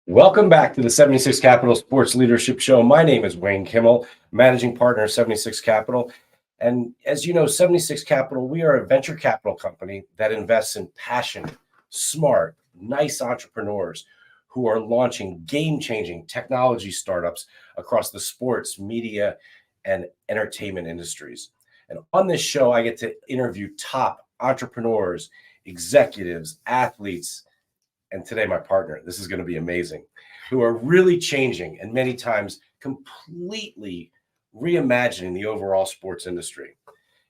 Welcome back to the 76 Capital Sports Leadership Show. My name is Wayne Kimmel, managing partner of 76 Capital. And as you know, 76 Capital, we are a venture capital company that invests in passionate, smart, nice entrepreneurs who are launching game-changing technology startups across the sports, media, and entertainment industries. And on this show, I get to interview top entrepreneurs, executives, athletes, and today my partner, this is going to be amazing, who are really changing and many times completely reimagining the overall sports industry.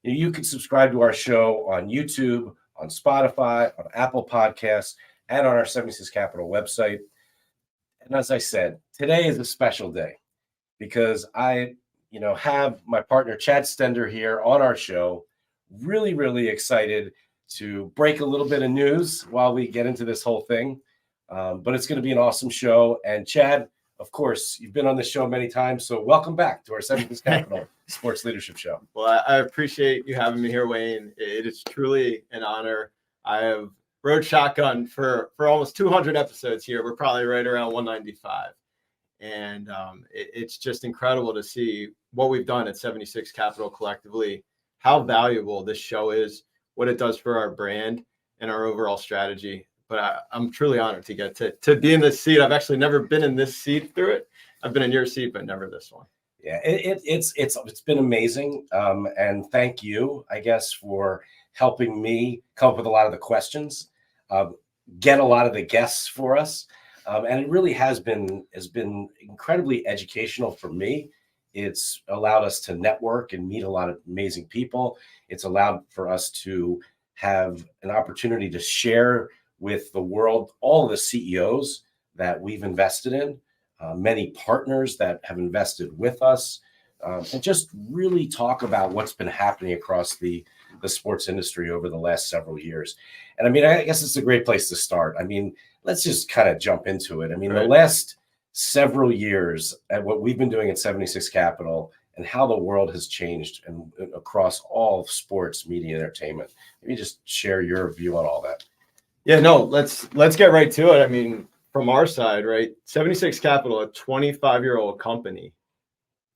You can subscribe to our show on YouTube, on Spotify, on Apple Podcasts, and on our 76 Capital website. And as I said, today is a special day because I have my partner Chad Stender here on our show. Really, really excited to break a little bit of news while we get into this whole thing. But it's going to be an awesome show. And Chad, of course, you've been on this show many times. So welcome back to our 76 Capital Sports Leadership Show. Well, I appreciate you having me here, Wayne. It is truly an honor. I have rode shotgun for almost 200 episodes here. We're probably right around 195. And it's just incredible to see what we've done at 76 Capital collectively, how valuable this show is, what it does for our brand and our overall strategy. But I'm truly honored to get to be in this seat. I've actually never been in this seat through it. I've been in your seat, but never this one. Yeah, it's been amazing. And thank you, I guess, for helping me come up with a lot of the questions, get a lot of the guests for us. And it really has been incredibly educational for me. It's allowed us to network and meet a lot of amazing people. It's allowed for us to have an opportunity to share with the world all of the CEOs that we've invested in, many partners that have invested with us, and just really talk about what's been happening across the sports industry over the last several years. And I mean, I guess it's a great place to start. I mean, let's just kind of jump into it. I mean, The last several years at what we've been doing at 76 Capital and how the world has changed and across all of sports, media, entertainment. Maybe just share your view on all that. Yeah, no, let's get right to it. I mean, from our side, right? 76 Capital, a 25-year-old company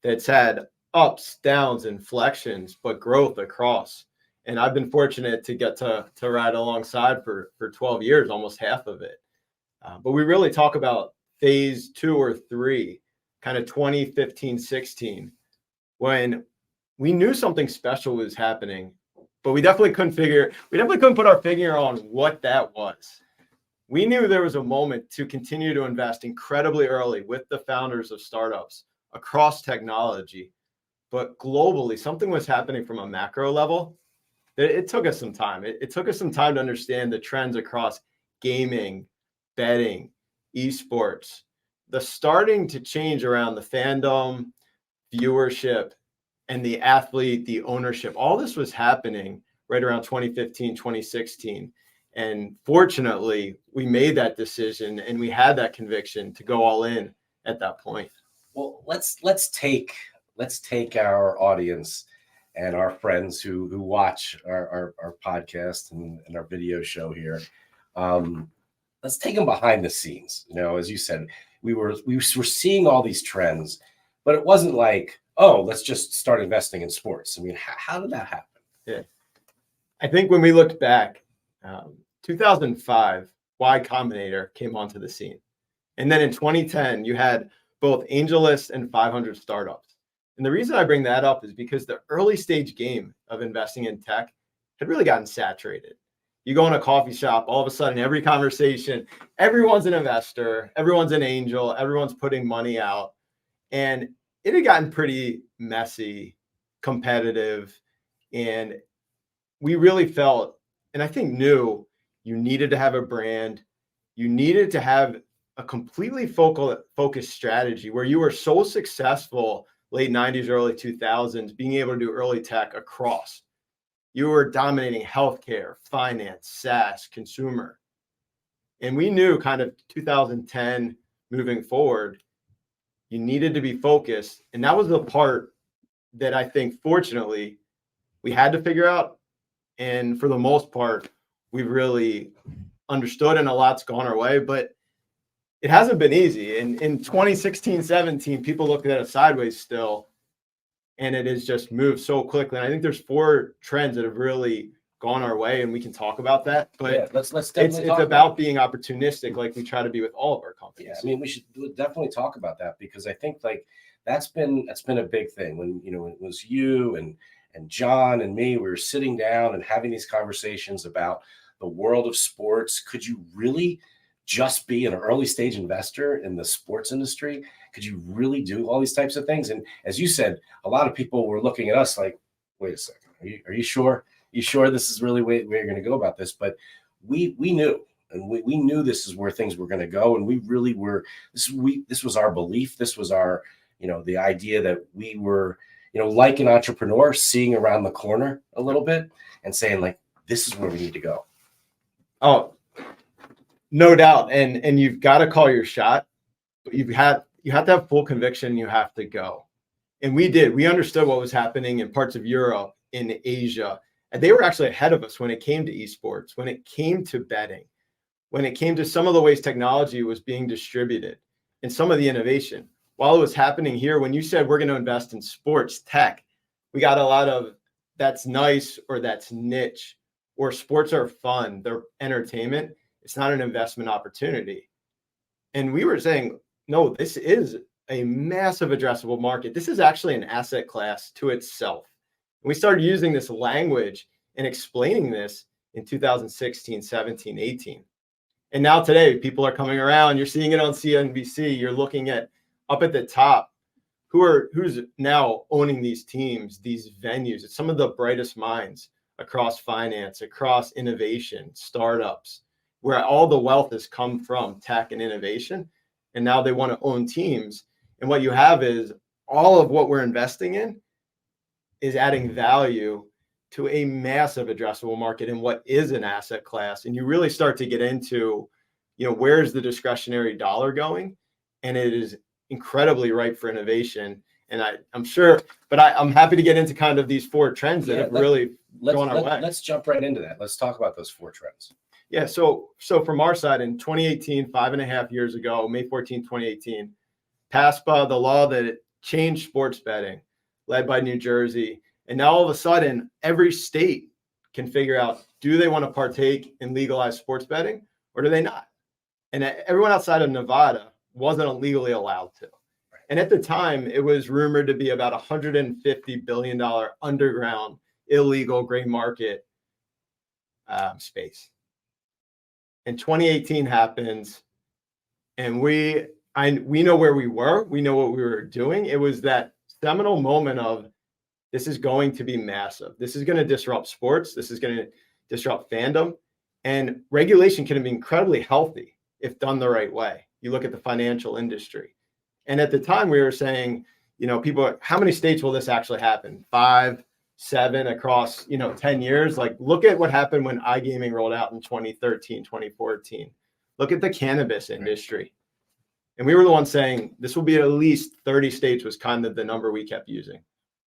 that's had ups, downs, inflections, but growth across. And I've been fortunate to get to ride alongside for 12 years, almost half of it. But we really talk about phase 2 or 3, kind of 2015, 16, when we knew something special was happening, but we definitely couldn't put our finger on what that was. We knew there was a moment to continue to invest incredibly early with the founders of startups across technology, but globally, something was happening from a macro level. It took us some time. It took us some time to understand the trends across gaming, betting, esports, the starting to change around the fandom, viewership, and the athlete, the ownership. All this was happening right around 2015, 2016. And fortunately, we made that decision and we had that conviction to go all in at that point. Well, let's take our audience and our friends who watch our podcast and our video show here. Let's take them behind the scenes. As you said, we were seeing all these trends, but it wasn't like, oh, let's just start investing in sports. I mean, how did that happen? Yeah, I think when we looked back, 2005, Y Combinator came onto the scene. And then in 2010, you had both AngelList and 500 startups. And the reason I bring that up is because the early stage game of investing in tech had really gotten saturated. You go in a coffee shop, all of a sudden, every conversation, everyone's an investor, everyone's an angel, everyone's putting money out. And it had gotten pretty messy, competitive, and we really felt, and I think knew, you needed to have a brand. You needed to have a completely focused strategy where you were so successful late 90s, early 2000s, being able to do early tech across. You were dominating healthcare, finance, SaaS, consumer. And we knew kind of 2010 moving forward, you needed to be focused. And that was the part that I think, fortunately, we had to figure out. And for the most part, we've really understood and a lot's gone our way. But it hasn't been easy. In 2016, 17, people looked at it sideways still, and it has just moved so quickly. And I think there's 4 trends that have really gone our way, and we can talk about that. But Yeah, let's it's definitely talk about being opportunistic, like we try to be with all of our companies. Yeah, I mean, we should definitely talk about that, because I think like that's been a big thing. When when it was you and John and me, we were sitting down and having these conversations about the world of sports. Could you really just be an early stage investor in the sports industry? Could you really do all these types of things? And as you said, a lot of people were looking at us like, wait a second, are you sure? You sure this is really where you're going to go about this? But we knew, and we knew this is where things were going to go, and we really were. This was our belief. This was our the idea that we were like an entrepreneur seeing around the corner a little bit and saying like, this is where we need to go. Oh, no doubt. And you've got to call your shot, but you have to have full conviction. You have to go. And we did. We understood what was happening in parts of Europe, in Asia. And they were actually ahead of us when it came to esports, when it came to betting, when it came to some of the ways technology was being distributed and some of the innovation. While it was happening here, when you said we're going to invest in sports tech, we got a lot of that's nice, or that's niche, or sports are fun, they're entertainment. It's not an investment opportunity. And we were saying, no, this is a massive addressable market. This is actually an asset class to itself. And we started using this language and explaining this in 2016, 17, 18. And now today, people are coming around. You're seeing it on CNBC. You're looking at up at the top, who's now owning these teams, these venues. It's some of the brightest minds across finance, across innovation, startups, where all the wealth has come from tech and innovation. And now they want to own teams. And what you have is all of what we're investing in is adding value to a massive addressable market in what is an asset class. And you really start to get into, where's the discretionary dollar going? And it is incredibly ripe for innovation. And I'm sure, but I'm happy to get into kind of these 4 trends that have really gone our way. Let's jump right into that. Let's talk about those 4 trends. Yeah. So from our side in 2018, 5.5 years ago, May 14, 2018, PASPA, the law that changed sports betting, led by New Jersey. And now all of a sudden, every state can figure out, do they want to partake in legalized sports betting or do they not? And everyone outside of Nevada wasn't legally allowed to. And at the time, it was rumored to be about $150 billion underground illegal gray market space. And 2018 happens, and we know where we were. We know what we were doing. It was that seminal moment of, this is going to be massive. This is going to disrupt sports. This is going to disrupt fandom. And regulation can be incredibly healthy if done the right way. You look at the financial industry. And at the time we were saying, people, how many states will this actually happen? 5, 7 across, 10 years. Like, look at what happened when iGaming rolled out in 2013, 2014. Look at the cannabis industry. And we were the ones saying this will be at least 30 states was kind of the number we kept using.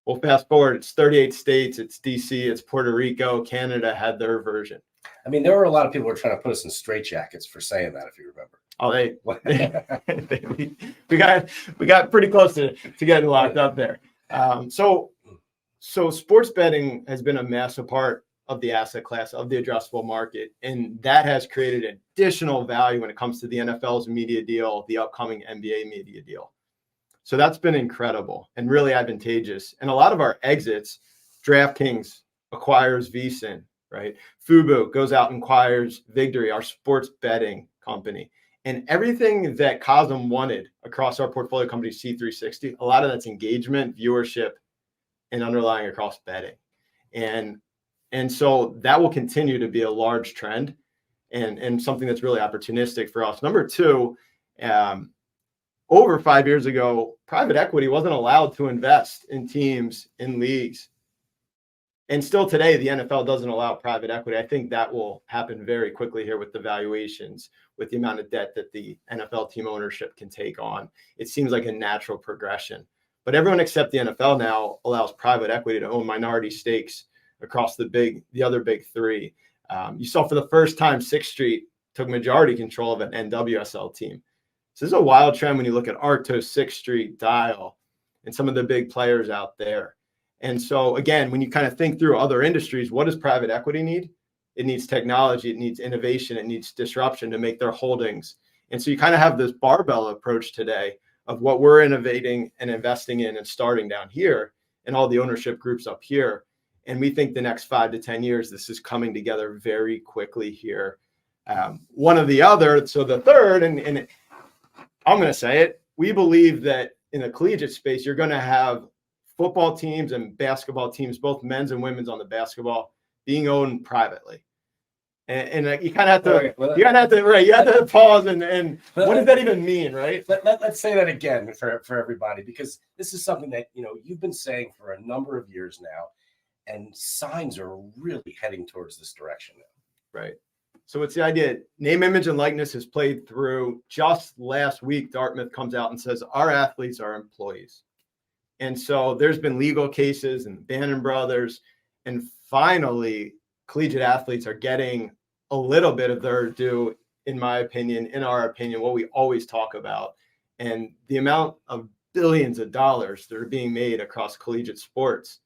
Well, fast forward, it's 38 states, it's DC, it's Puerto Rico, Canada had their version. I mean, there were a lot of people who were trying to put us in straitjackets for saying that, if you remember. Oh, we got pretty close to getting locked up there. So sports betting has been a massive part of the asset class, of the addressable market, and that has created additional value when it comes to the NFL's media deal, the upcoming NBA media deal. So that's been incredible and really advantageous. And a lot of our exits, DraftKings acquires VSiN, right? Fubo goes out and acquires Vigtory, our sports betting company. And everything that Cosm wanted across our portfolio company, C360, a lot of that's engagement, viewership, and underlying across betting. And so that will continue to be a large trend and something that's really opportunistic for us. Number 2, over 5 years ago, private equity wasn't allowed to invest in teams, in leagues. And still today, the NFL doesn't allow private equity. I think that will happen very quickly here with the valuations, with the amount of debt that the NFL team ownership can take on. It seems like a natural progression. But everyone except the NFL now allows private equity to own minority stakes across the other big 3. You saw for the first time, 6th Street took majority control of an NWSL team. So this is a wild trend when you look at Arctos, Sixth Street, Dial, and some of the big players out there. And so again, when you kind of think through other industries, what does private equity need? It needs technology, it needs innovation, it needs disruption to make their holdings. And so you kind of have this barbell approach today of what we're innovating and investing in and starting down here and all the ownership groups up here. And we think the next 5 to 10 years, this is coming together very quickly here. One of the other, so the third, and I'm going to say it, we believe that in the collegiate space, you're going to have football teams and basketball teams, both men's and women's on the basketball, being owned privately. And you kind of have to, you have to pause and what does that even mean, right? Let's say that again for everybody, because this is something that, you've been saying for a number of years now, and signs are really heading towards this direction now. Right. So what's the idea? Name, image, and likeness has played through. Just last week, Dartmouth comes out and says our athletes are employees. And so there's been legal cases and Bannon brothers, and finally collegiate athletes are getting a little bit of their due, in my opinion, in our opinion, what we always talk about. And the amount of billions of dollars that are being made across collegiate sports,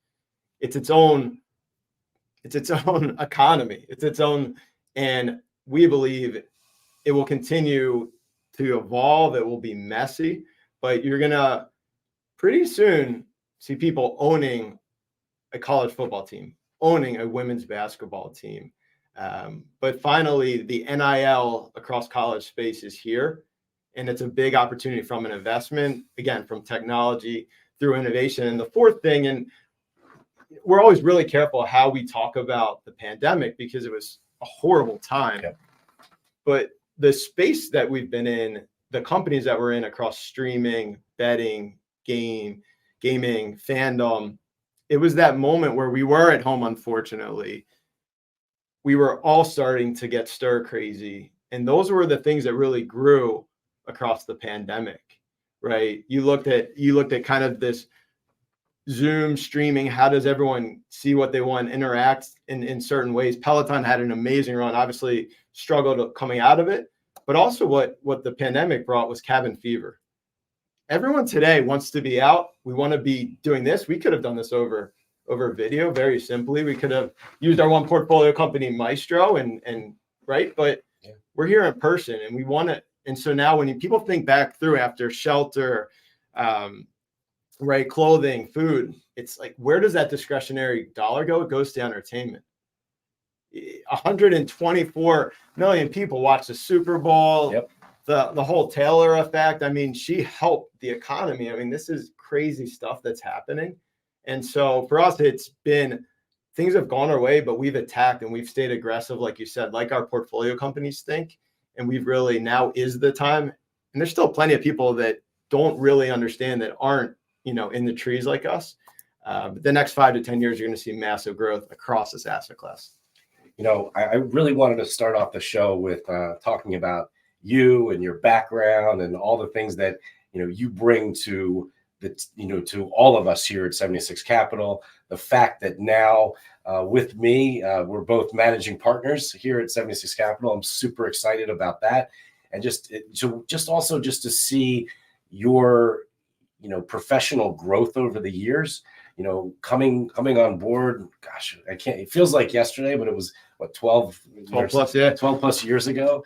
it's its own economy. It's its own, and we believe it will continue to evolve. It will be messy, but you're going to pretty soon see people owning a college football team, owning a women's basketball team. But finally, the NIL across college space is here, and it's a big opportunity from an investment, again, from technology through innovation. And the fourth thing, and we're always really careful how we talk about the pandemic because it was a horrible time. Yeah. But the space that we've been in, the companies that we're in across streaming, betting, gaming, fandom, it was that moment where we were at home, unfortunately. We were all starting to get stir crazy. And those were the things that really grew across the pandemic, right? You looked at kind of this Zoom streaming. How does everyone see what they want, interact in certain ways? Peloton had an amazing run, obviously struggled coming out of it, but also what the pandemic brought was cabin fever. Everyone today wants to be out. We want to be doing this. We could have done this over video very simply. We could have used our one portfolio company, Maestro, and right, but yeah, we're here in person and we want to. And so now when people think back through after shelter, right, clothing, food, it's like, where does that discretionary dollar go? It goes to entertainment. 124 million people watch the Super Bowl. Yep. The whole Taylor effect. I mean, she helped the economy. I mean, this is crazy stuff that's happening. And so for us, it's been, things have gone our way, but we've attacked and we've stayed aggressive, like you said, like our portfolio companies think. And we've really, now is the time. And there's still plenty of people that don't really understand, that aren't, in the trees like us. But the next 5 to 10 years, you're going to see massive growth across this asset class. I really wanted to start off the show with talking about you and your background and all the things that, you bring to to all of us here at 76 Capital. The fact that now with me, we're both managing partners here at 76 Capital. I'm super excited about that. And just to see your, professional growth over the years, coming on board. Gosh, it feels like yesterday, but it was what, 12 plus years ago.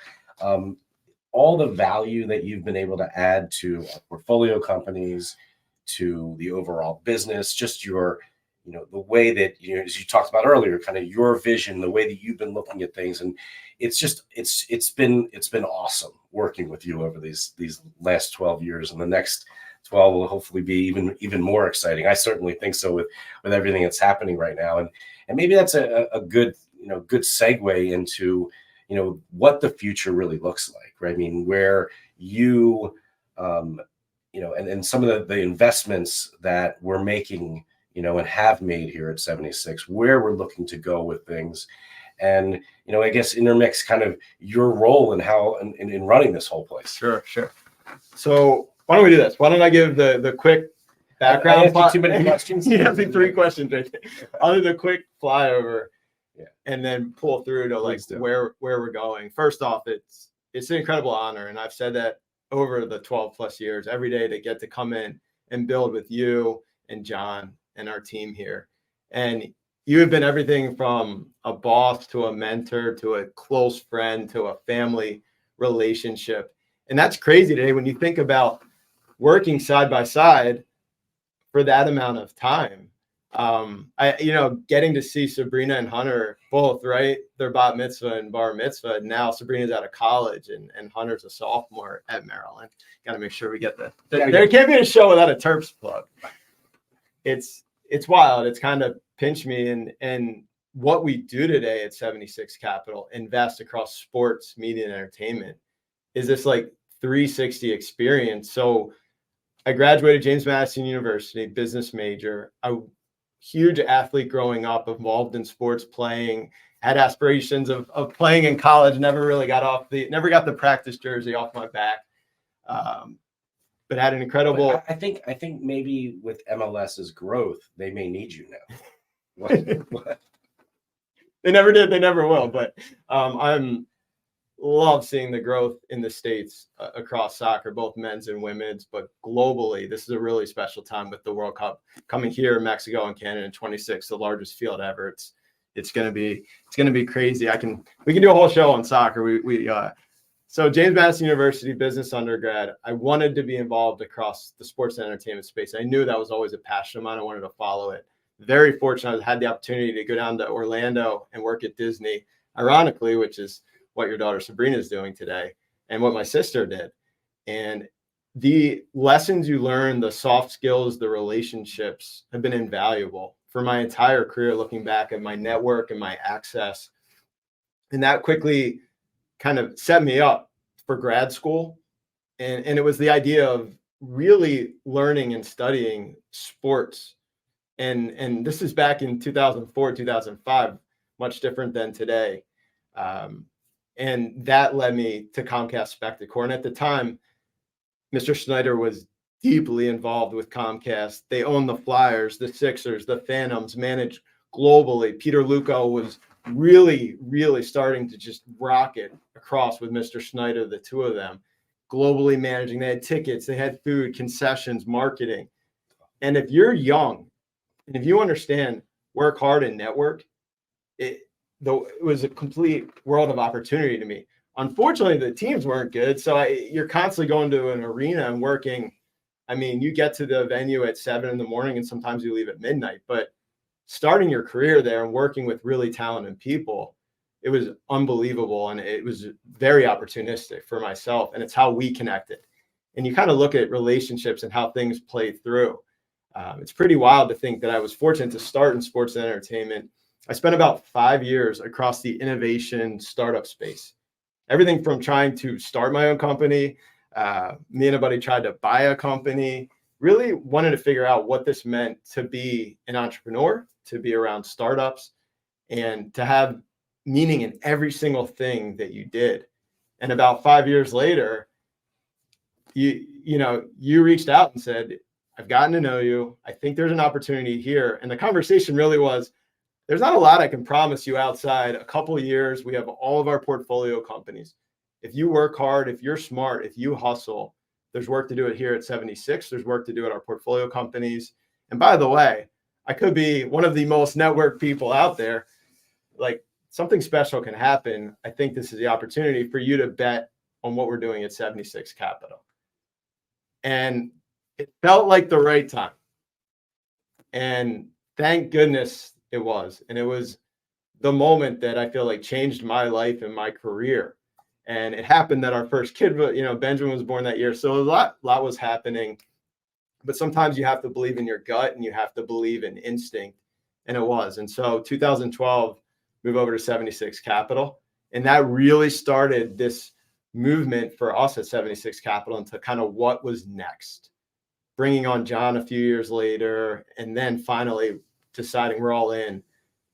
All the value that you've been able to add to our portfolio companies, to the overall business, just your, the way that, as you talked about earlier, kind of your vision, the way that you've been looking at things. And it's been awesome working with you over these last 12 years, and the next 12 will hopefully be even more exciting. I certainly think so with everything that's happening right now. And maybe that's a good, good segue into, what the future really looks like, right? I mean, where you, and some of the investments that we're making, and have made here at 76, where we're looking to go with things. And, I guess intermix kind of your role and how in running this whole place. Sure. So why don't we do this? Why don't I give the quick background? I asked you too many questions. You asked me 3 questions right there. I'll do the quick flyover, and then pull through to where we're going. First off, it's an incredible honor, and I've said that over the 12 plus years every day to get to come in and build with you and John and our team here. And you have been everything from a boss to a mentor to a close friend to a family relationship. And that's crazy today when you think about working side by side for that amount of time. Getting to see Sabrina and Hunter both, right? They're bat mitzvah and bar mitzvah. And now Sabrina's out of college and Hunter's a sophomore at Maryland. Got to make sure we get there can't be a show without a Terps plug. It's wild. It's kind of pinched me. And what we do today at 76 Capital, invest across sports, media, and entertainment, is this like 360 experience. So I graduated James Madison University, business major. Huge athlete growing up, involved in sports, playing, had aspirations of playing in college, never got the practice jersey off my back. But had an incredible. I think maybe with MLS's growth, they may need you now. What? They never did. They never will. But I'm love seeing the growth in the States across soccer, both men's and women's, but globally, this is a really special time with the World Cup coming here in Mexico and Canada in 26, the largest field ever. It's going to be crazy. We can do a whole show on soccer. So James Madison University business undergrad, I wanted to be involved across the sports and entertainment space. I knew that was always a passion of mine. I wanted to follow it. Very fortunate. I had the opportunity to go down to Orlando and work at Disney, ironically, which is what your daughter Sabrina is doing today and what my sister did. And the lessons you learn, the soft skills, the relationships have been invaluable for my entire career, looking back at my network and my access. And that quickly kind of set me up for grad school. And it was the idea of really learning and studying sports. And this is back in 2004, 2005, much different than today. And that led me to Comcast Spectacor. And at the time, Mr. Snyder was deeply involved with Comcast. They owned the Flyers, the Sixers, the Phantoms, managed globally. Peter Luco was really, really starting to just rocket across with Mr. Snyder, the two of them, globally managing. They had tickets, they had food, concessions, marketing. And if you're young, and if you understand work hard and network, it was a complete world of opportunity to me. Unfortunately, the teams weren't good. So you're constantly going to an arena and working. I mean, you get to the venue at 7 a.m. and sometimes you leave at midnight. But starting your career there and working with really talented people, it was unbelievable. And it was very opportunistic for myself. And it's how we connected. And you kind of look at relationships and how things play through. It's pretty wild to think that I was fortunate to start in sports and entertainment. I spent about 5 years across the innovation startup space. Everything from trying to start my own company, me and a buddy tried to buy a company, really wanted to figure out what this meant to be an entrepreneur, to be around startups, and to have meaning in every single thing that you did. And about 5 years later, you reached out and said, I've gotten to know you. I think there's an opportunity here. And the conversation really was, there's not a lot I can promise you outside a couple of years. We have all of our portfolio companies. If you work hard, if you're smart, if you hustle, there's work to do it here at 76. There's work to do at our portfolio companies. And by the way, I could be one of the most networked people out there. Like, something special can happen. I think this is the opportunity for you to bet on what we're doing at 76 Capital. And it felt like the right time. And thank goodness it was. And it was the moment that I feel like changed my life and my career. And it happened that our first kid, Benjamin was born that year. So a lot was happening. But sometimes you have to believe in your gut and you have to believe in instinct. And it was. And so 2012, move over to 76 Capital. And that really started this movement for us at 76 Capital into kind of what was next. Bringing on John a few years later, and then finally deciding we're all in.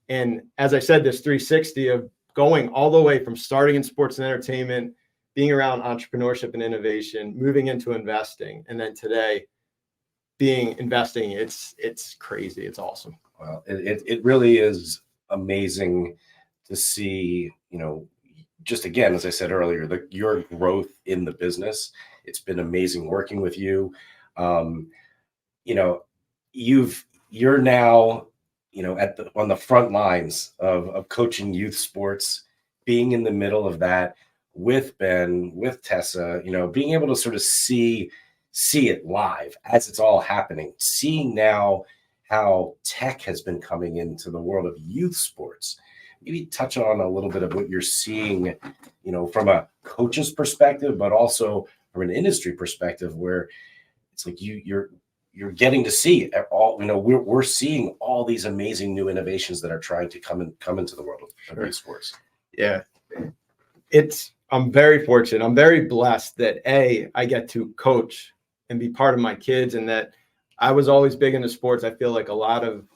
And as I said, this 360 of going all the way from starting in sports and entertainment, being around entrepreneurship and innovation, moving into investing, and then today being investing, it's crazy. It's awesome. Well, it really is amazing to see, just again, as I said earlier, your growth in the business, it's been amazing working with you. You know, you're now, you know, on the front lines of coaching youth sports, being in the middle of that with Ben, with Tessa, you know, being able to sort of see it live as it's all happening, seeing now how tech has been coming into the world of youth sports. Maybe touch on a little bit of what you're seeing, you know, from a coach's perspective, but also from an industry perspective, where it's like you're getting to see it all. You know, we're seeing all these amazing new innovations that are trying to come into the world of youth sports. Yeah, I'm very fortunate. I'm very blessed that I get to coach and be part of my kids, and that I was always big into sports. I feel like a lot of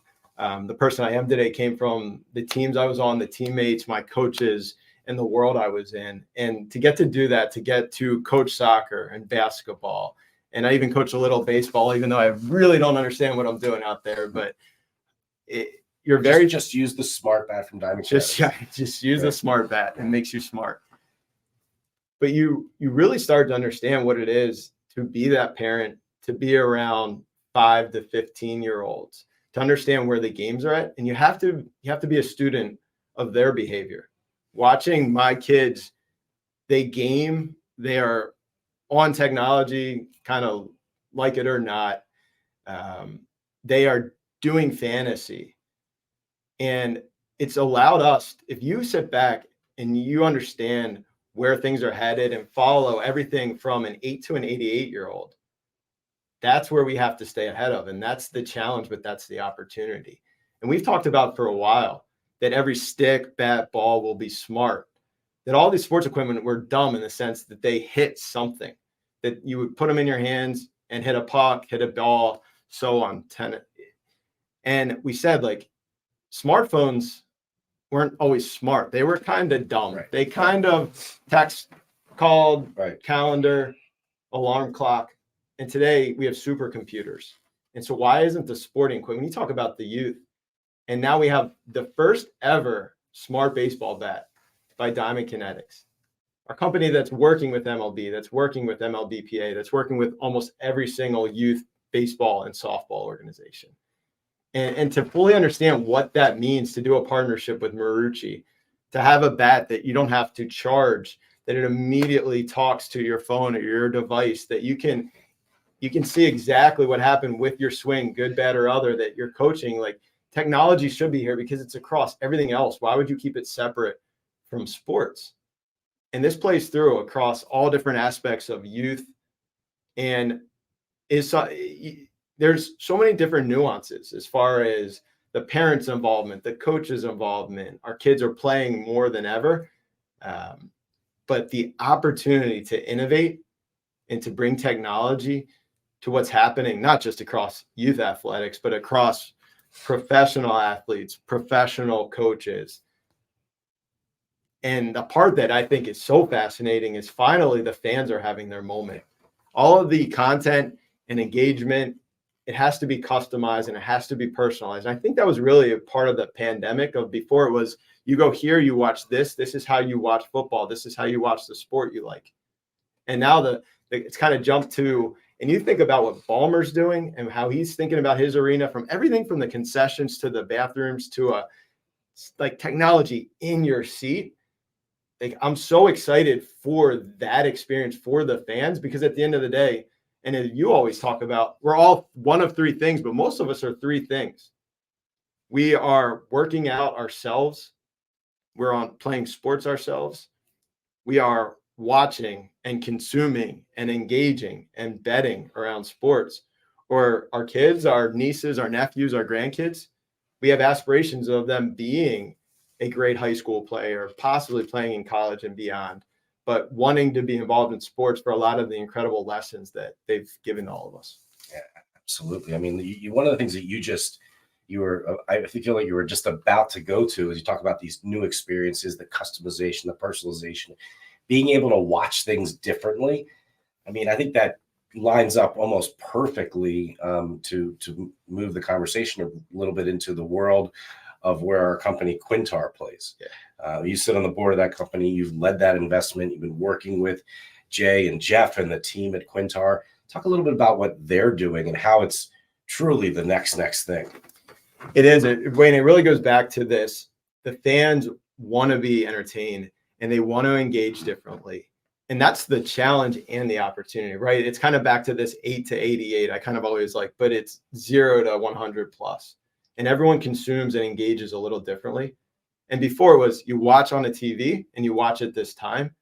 the person I am today came from the teams I was on, the teammates, my coaches, and the world I was in. And to get to do that, to get to coach soccer and basketball, and I even coach a little baseball, even though I really don't understand what I'm doing out there. But just use the smart bat from Diamond. Just use the smart bat. It makes you smart. But you really start to understand what it is to be that parent, to be around 5 to 15-year-olds, to understand where the games are at. And you have to be a student of their behavior. Watching my kids, they are on technology, kind of like it or not. They are doing fantasy. And it's allowed us, if you sit back and you understand where things are headed and follow everything from an 8 to an 88-year-old, that's where we have to stay ahead of. And that's the challenge, but that's the opportunity. And we've talked about for a while that every stick, bat, ball will be smart, that all these sports equipment were dumb in the sense that they hit something, that you would put them in your hands and hit a puck, hit a ball, so on. And we said, like, smartphones weren't always smart. They were kind of dumb. Right. They kind of text, called, right, calendar, alarm clock. And today we have supercomputers. And so why isn't the sporting equipment, when you talk about the youth, and now we have the first ever smart baseball bat by Diamond Kinetics, our company that's working with MLB, that's working with MLBPA, that's working with almost every single youth baseball and softball organization. And to fully understand what that means, to do a partnership with Marucci, to have a bat that you don't have to charge, that it immediately talks to your phone or your device, that you can see exactly what happened with your swing, good, bad, or other, that you're coaching. Like, technology should be here because it's across everything else. Why would you keep it separate from sports? And this plays through across all different aspects of youth, and there's so many different nuances as far as the parents' involvement, the coaches' involvement. Our kids are playing more than ever. But the opportunity to innovate and to bring technology to what's happening, not just across youth athletics, but across professional athletes, professional coaches. And the part that I think is so fascinating is finally the fans are having their moment. All of the content and engagement, it has to be customized and it has to be personalized. And I think that was really a part of the pandemic. Of before, it was, you go here, you watch this. This is how you watch football. This is how you watch the sport you like. And now it's kind of jumped to, and you think about what Ballmer's doing and how he's thinking about his arena, from everything from the concessions to the bathrooms to like technology in your seat. Like, I'm so excited for that experience for the fans, because at the end of the day, and as you always talk about, we're all one of three things, but most of us are three things. We are working out ourselves. We're on playing sports ourselves. We are watching and consuming and engaging and betting around sports. Or our kids, our nieces, our nephews, our grandkids, we have aspirations of them being a great high school player, possibly playing in college and beyond, but wanting to be involved in sports for a lot of the incredible lessons that they've given all of us. Yeah, absolutely. I mean, one of the things that I feel like you were just about to go to, is you talk about these new experiences, the customization, the personalization, being able to watch things differently. I mean, I think that lines up almost perfectly to move the conversation a little bit into the world of where our company Quintar plays. Yeah. You sit on the board of that company. You've led that investment. You've been working with Jay and Jeff and the team at Quintar. Talk a little bit about what they're doing and how it's truly the next thing. It is, Wayne. It really goes back to this. The fans want to be entertained and they want to engage differently. And that's the challenge and the opportunity, right? It's kind of back to this 8 to 88. I kind of always like, but it's 0 to 100 plus. And everyone consumes and engages a little differently. And before it was you watch on the TV and you watch it this time.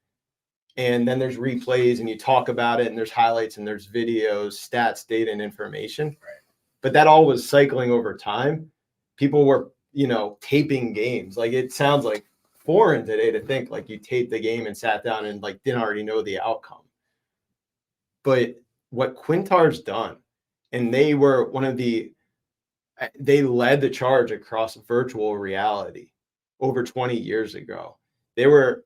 And then there's replays and you talk about it and there's highlights and there's videos, stats, data, and information. Right. But that all was cycling over time. People were, taping games. Like it sounds like foreign today to think like you taped the game and sat down and like didn't already know the outcome. But what Quintar's done, and they were they led the charge across virtual reality over 20 years ago. They were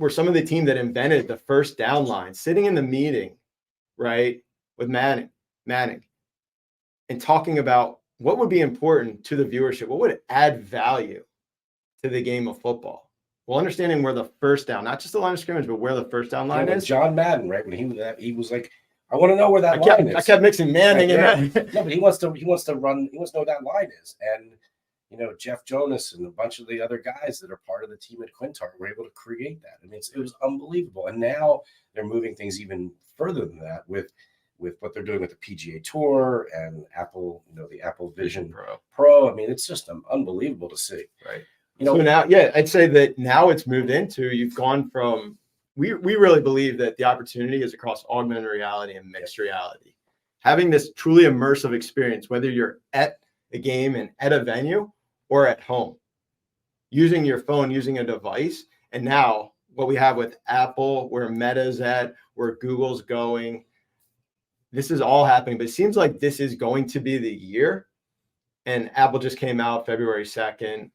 some of the team that invented the first down line, sitting in the meeting, right, with Manning, and talking about what would be important to the viewership, what would add value to the game of football. Well, understanding where the first down, not just the line of scrimmage, but where the first down line is. John Madden, right? When he was like, I want to know where that line is. I kept mixing Manning and that. No, but he wants to run. He wants to know where that line is. And Jeff Jonas and a bunch of the other guys that are part of the team at Quintar were able to create that. I mean, it was unbelievable. And now they're moving things even further than that with what they're doing with the PGA Tour and Apple, the Apple Vision Pro. I mean, it's just unbelievable to see. Right. So now, I'd say that now it's moved into, you've gone from, we really believe that the opportunity is across augmented reality and mixed reality. Having this truly immersive experience, whether you're at a game and at a venue or at home, using your phone, using a device. And now what we have with Apple, where Meta's at, where Google's going, this is all happening, but it seems like this is going to be the year. And Apple just came out February 2nd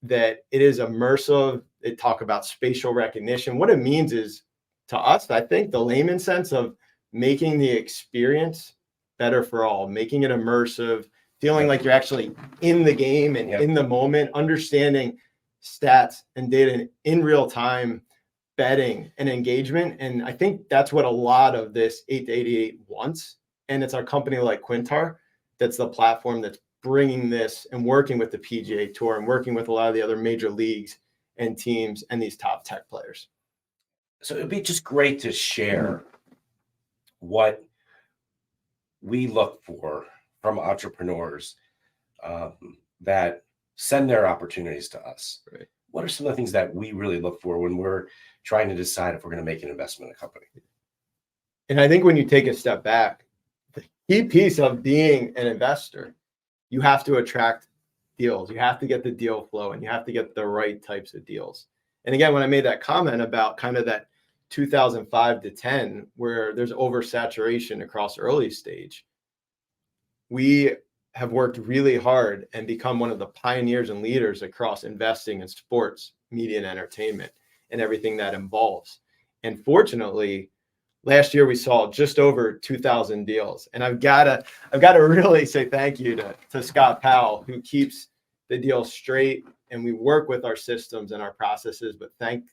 that it is immersive. They talk about spatial recognition. What it means is, to us, I think the layman sense of making the experience better for all, making it immersive, feeling like you're actually in the game and in the moment, understanding stats and data in real time, betting and engagement. And I think that's what a lot of this 8 to 88 wants. And it's our company like Quintar that's the platform that's bringing this and working with the PGA Tour and working with a lot of the other major leagues and teams and these top tech players. So it'd be just great to share what we look for from entrepreneurs that send their opportunities to us. Right. What are some of the things that we really look for when we're trying to decide if we're going to make an investment in a company? And I think when you take a step back, the key piece of being an investor, you have to attract deals. You have to get the deal flow and you have to get the right types of deals. And again, when I made that comment about kind of that 2005 to 10, where there's oversaturation across early stage, we have worked really hard and become one of the pioneers and leaders across investing in sports, media, and entertainment, and everything that involves. And fortunately, last year we saw just over 2,000 deals. And I've got to really say thank you to Scott Powell, who keeps the deal straight. And we work with our systems and our processes, but thank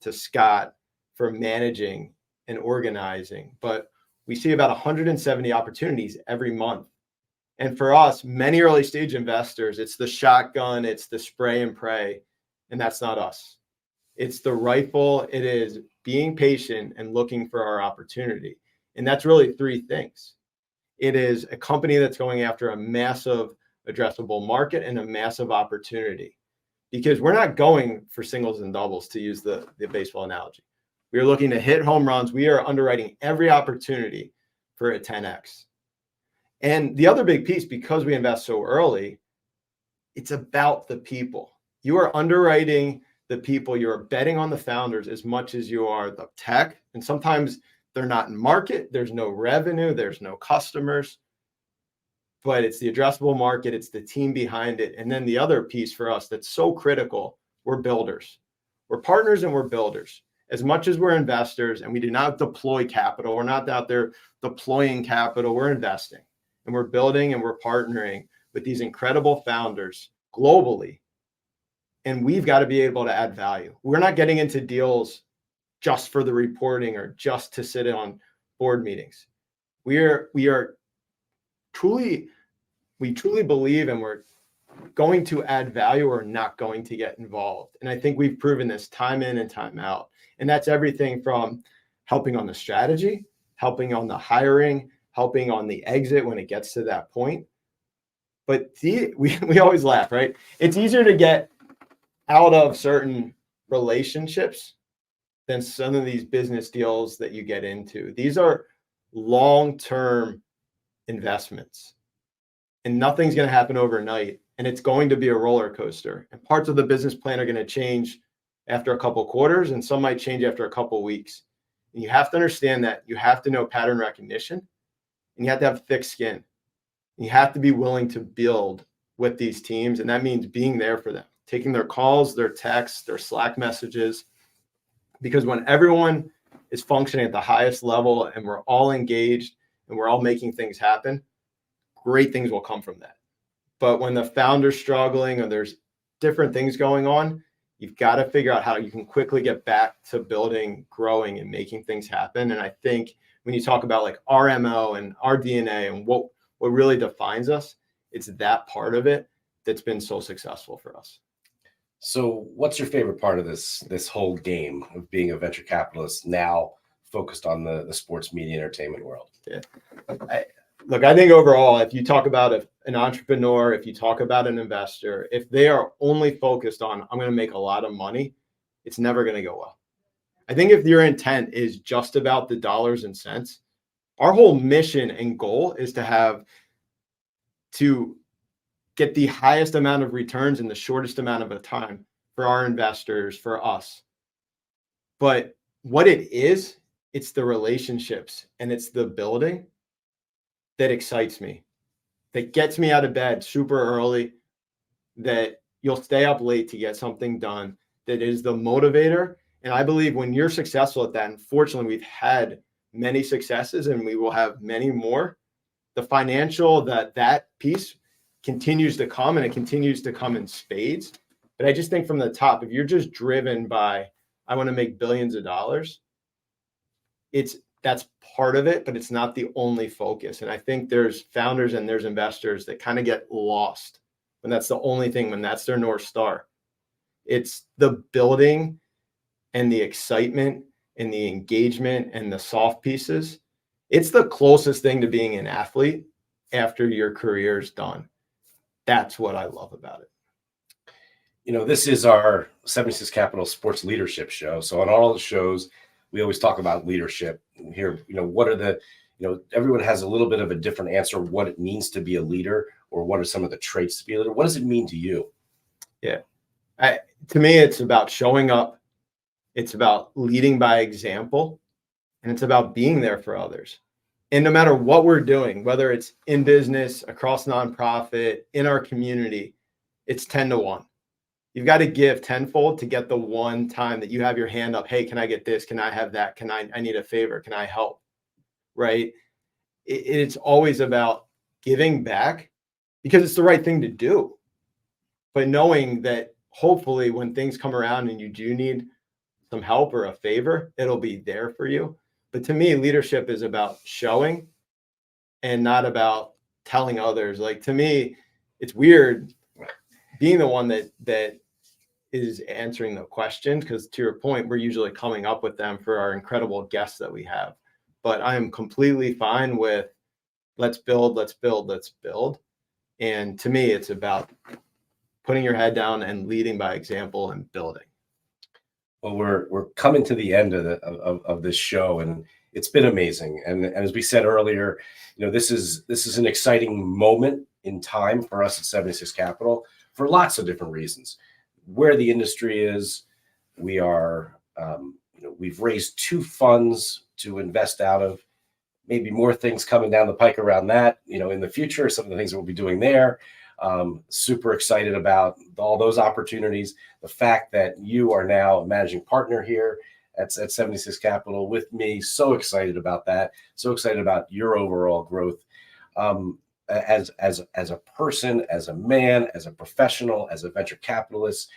to Scott for managing and organizing. But we see about 170 opportunities every month. And for us, many early stage investors, it's the shotgun, it's the spray and pray, and that's not us. It's the rifle. It is being patient and looking for our opportunity. And that's really three things. It is a company that's going after a massive addressable market and a massive opportunity, because we're not going for singles and doubles, to use the baseball analogy. We are looking to hit home runs. We are underwriting every opportunity for a 10X. And the other big piece, because we invest so early, it's about the people. You are underwriting the people. You're betting on the founders as much as you are the tech. And sometimes they're not in market. There's no revenue. There's no customers. But it's the addressable market. It's the team behind it. And then the other piece for us that's so critical, we're builders. We're partners and we're builders. As much as we're investors and we do not deploy capital, we're not out there deploying capital, we're investing. And we're building and we're partnering with these incredible founders globally. And we've got to be able to add value. We're not getting into deals just for the reporting or just to sit on board meetings. We truly believe, and we're going to add value or not going to get involved. And I think we've proven this time in and time out. And that's everything from helping on the strategy, helping on the hiring, helping on the exit when it gets to that point. But we always laugh, right? It's easier to get out of certain relationships than some of these business deals that you get into. These are long-term investments, and nothing's going to happen overnight. And it's going to be a roller coaster. And parts of the business plan are going to change after a couple of quarters, and some might change after a couple of weeks. And you have to understand that you have to know pattern recognition, and you have to have thick skin. And you have to be willing to build with these teams. And that means being there for them, taking their calls, their texts, their Slack messages. Because when everyone is functioning at the highest level and we're all engaged and we're all making things happen, great things will come from that. But when the founder's struggling or there's different things going on, you've got to figure out how you can quickly get back to building, growing, and making things happen. And I think when you talk about like our MO and our DNA and what really defines us, it's that part of it that's been so successful for us. So what's your favorite part of this whole game of being a venture capitalist now focused on the sports media entertainment world? Yeah. I think overall, if you talk about an entrepreneur, if you talk about an investor, if they are only focused on, I'm going to make a lot of money, it's never going to go well. I think if your intent is just about the dollars and cents, our whole mission and goal is to get the highest amount of returns in the shortest amount of a time for our investors, for us. But what it is, it's the relationships and it's the building that excites me, that gets me out of bed super early, that you'll stay up late to get something done, that is the motivator. And I believe when you're successful at that, and fortunately we've had many successes and we will have many more, the financial, that piece continues to come, and it continues to come in spades. But I just think from the top, if you're just driven by, I want to make billions of dollars, that's part of it, but it's not the only focus. And I think there's founders and there's investors that kind of get lost when that's the only thing, when that's their North Star. It's the building and the excitement and the engagement and the soft pieces. It's the closest thing to being an athlete after your career's done. That's what I love about it. You know, this is our 76 Capital Sports Leadership Show. So on all the shows, we always talk about leadership. Here, what are everyone has a little bit of a different answer what it means to be a leader, or what are some of the traits to be a leader. What does it mean to you? Yeah. To me, it's about showing up. It's about leading by example, and it's about being there for others. And no matter what we're doing, whether it's in business, across nonprofit, in our community, it's 10-1. You've got to give tenfold to get the one time that you have your hand up. Hey, can I get this? Can I have that? I need a favor. Can I help? Right? It's always about giving back because it's the right thing to do. But knowing that hopefully when things come around and you do need some help or a favor, it'll be there for you. But to me, leadership is about showing and not about telling others. Like, to me, it's weird being the one that is answering the questions, because to your point, we're usually coming up with them for our incredible guests that we have. But I am completely fine with let's build. And to me, it's about putting your head down and leading by example and building. Well, we're coming to the end of this show, and it's been amazing. And as we said earlier, this is an exciting moment in time for us at 76 Capital for lots of different reasons. Where the industry is, we are, we've raised 2 funds to invest out of. Maybe more things coming down the pike around that, in the future, some of the things that we'll be doing there. Super excited about all those opportunities. The fact that you are now a managing partner here at 76 Capital with me, so excited about that. So excited about your overall growth. as a person, as a man, as a professional, as a venture capitalist,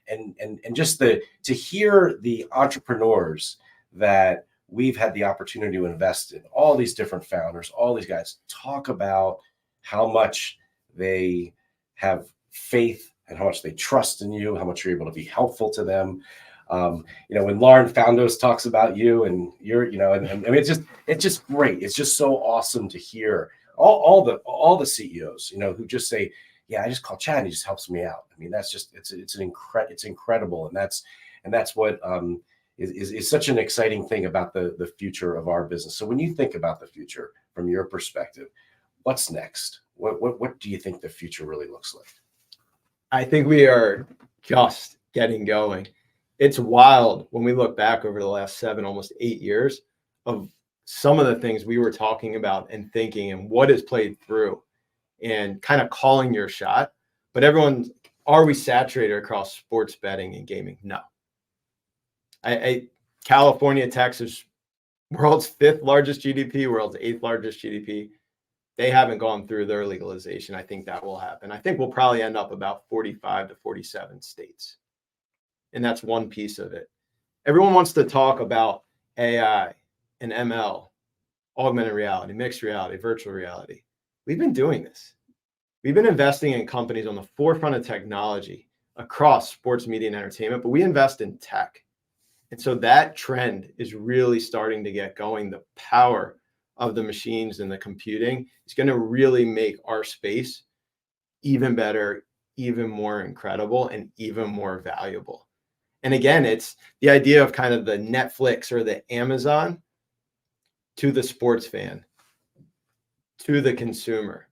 and just to hear the entrepreneurs that we've had the opportunity to invest in, all these different founders, all these guys talk about how much they have faith and how much they trust in you, how much you're able to be helpful to them. When Lauren Foundos talks about you and you're, and I mean, it's just great. It's just so awesome to hear all the CEOs, who just say, yeah, I just call Chad and he just helps me out. I mean, that's just, it's incredible. And that's what is such an exciting thing about the future of our business. So when you think about the future from your perspective, what's next? What do you think the future really looks like? I think we are just getting going. It's wild when we look back over the last 7, almost 8 years of some of the things we were talking about and thinking and what has played through and kind of calling your shot. But are we saturated across sports betting and gaming? No. California, Texas, world's 5th largest GDP, world's 8th largest GDP. They haven't gone through their legalization. I think that will happen. I think we'll probably end up about 45 to 47 states. And that's one piece of it. Everyone wants to talk about AI and ML, augmented reality, mixed reality, virtual reality. We've been doing this. We've been investing in companies on the forefront of technology across sports, media, and entertainment, but we invest in tech. And so that trend is really starting to get going. The power of the machines and the computing is going to really make our space even better, even more incredible, and even more valuable. And again, it's the idea of kind of the Netflix or the Amazon to the sports fan, to the consumer.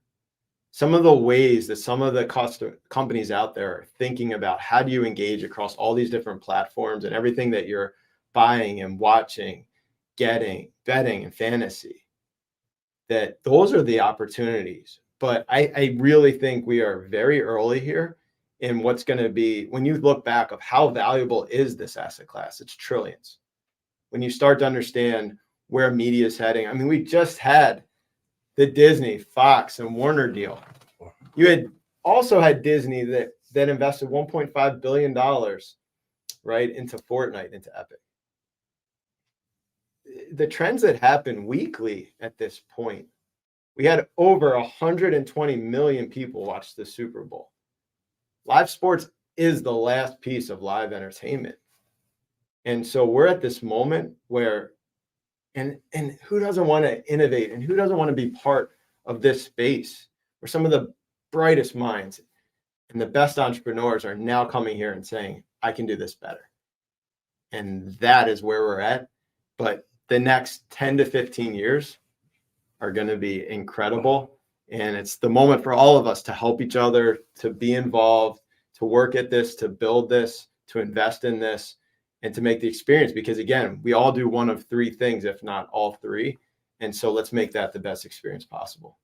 Some of the ways that some of the companies out there are thinking about how do you engage across all these different platforms and everything that you're buying and watching, getting, betting, and fantasy, that those are the opportunities. But I really think we are very early here in what's going to be, when you look back of how valuable is this asset class, it's trillions. When you start to understand where media is heading, I mean, we just had the Disney, Fox, and Warner deal. You had also had Disney that invested $1.5 billion, right, into Fortnite, into Epic. The trends that happen weekly at this point, we had over 120 million people watch the Super Bowl. Live sports is the last piece of live entertainment. And so we're at this moment where, and who doesn't want to innovate and who doesn't want to be part of this space where some of the brightest minds and the best entrepreneurs are now coming here and saying, I can do this better. And that is where we're at. But the next 10 to 15 years are going to be incredible. And it's the moment for all of us to help each other, to be involved, to work at this, to build this, to invest in this, and to make the experience. Because again, we all do one of 3 things, if not all 3. And so let's make that the best experience possible.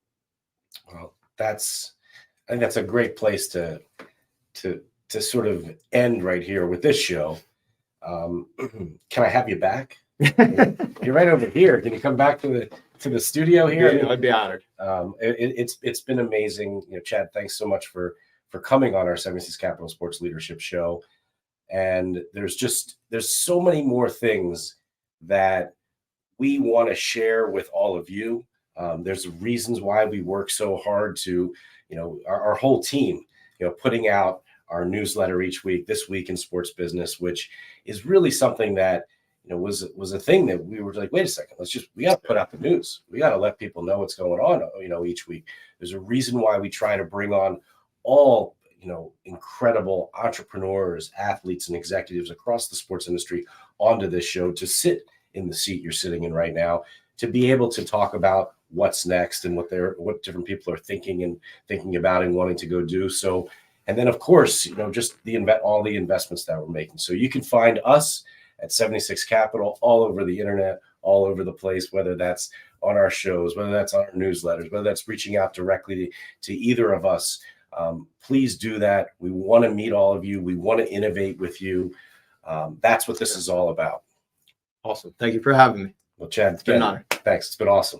Well, I think that's a great place to sort of end right here with this show. Can I have you back? You're right over here. Can you come back to the studio here? Yeah, I'd be honored. It's been amazing. Chad, thanks so much for coming on our 76 Capital Sports Leadership Show. And there's so many more things that we want to share with all of you. There's reasons why we work so hard to, our whole team, putting out our newsletter each week, This Week in Sports Business, which is really something that, was a thing that we were like, wait a second, we got to put out the news. We got to let people know what's going on, each week. There's a reason why we try to bring on all, incredible entrepreneurs, athletes, and executives across the sports industry onto this show to sit in the seat you're sitting in right now, to be able to talk about what's next and what different people are thinking about and wanting to go do. So, and then of course, just all the investments that we're making. So you can find us at 76 Capital all over the internet, all over the place, whether that's on our shows, whether that's on our newsletters, whether that's reaching out directly to either of us. Please do that. We want to meet all of you. We want to innovate with you. That's what this is all about. Awesome. Thank you for having me. Well, Chad, it's been an honor. Thanks. It's been awesome.